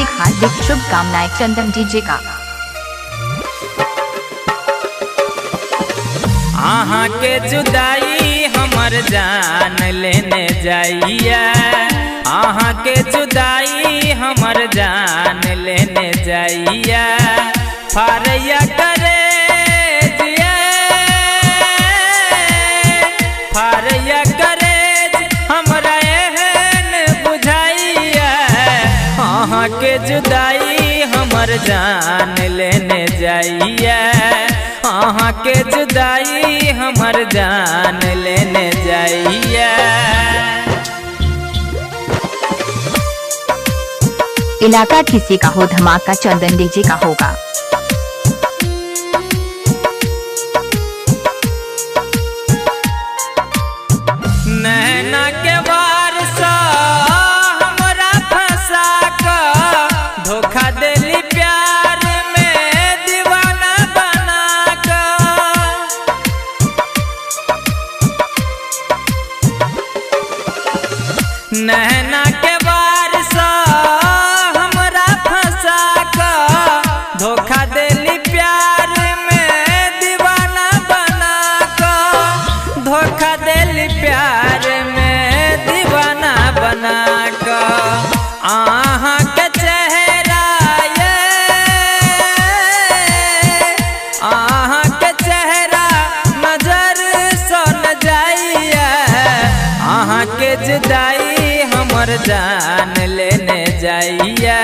हार्दिक शुभकामनाएं चंदन डीजे का। आहाँ के जुदाई हमर जान लेने जाइया, आहाँ के जुदाई हमर जान लेने जाइया। फारैया करे जिया, फारैया करे हमरा एहन बुझाइया। आहाँ के जुदाई हमर जान लेने जाइया, आहाँ के जुदाई हमर जान लेने जाइया। इलाका किसी का हो धमाका चंदन डीजे का होगा। नैना के वार सा हमरा फंसा का धोखा देली प्यार में दीवाना बना का। नैना के वार सा हमरा फंसा का धोखा देली प्यार में दीवाना बना का। धोखा देली प्यार में दीवाना बना का। आहाँ के चेहरा ये, आहाँ के चेहरा नजर सन जाइया। आहाँ के जुदाई हमर जान लेने जाइया,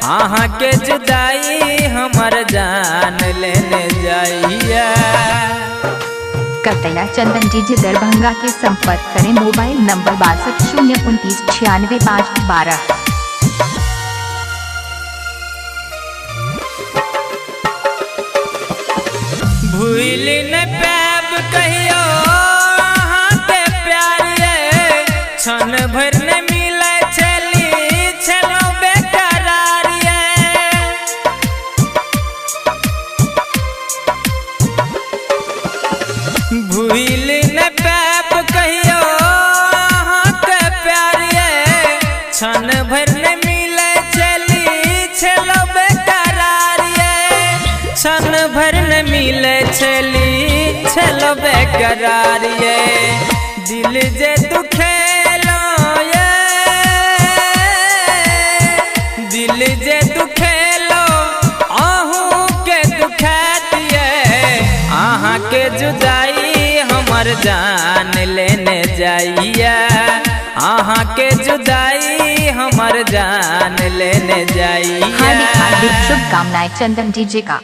आहाँ के जुदाई हमर जान लेने जाइया। कतैया चंदन डीजे दरभंगा के संपर्क करें। Mobile number 62 029 96 5 12। भूल न पैब कहियो आहाँ के प्यार ये, क्षण भर न मिले चली छलो बेकरार ये। भूल न पैब कहियो आहाँ के प्यार ये, क्षण भर न मिले चली छलो बेकरार ये। क्षण भर न मिले चली छलो बेकरार ये। दिल जे दुखेलो ये, दिल जे दुखेलो आहू के दुखैत ये। आहाँ के जुदाई हमर जान लेने जाइया, आहाँ के जुदाई हमर जान लेने जाइया। हार्दिक शुभकामनाएं चंदन डीजे का।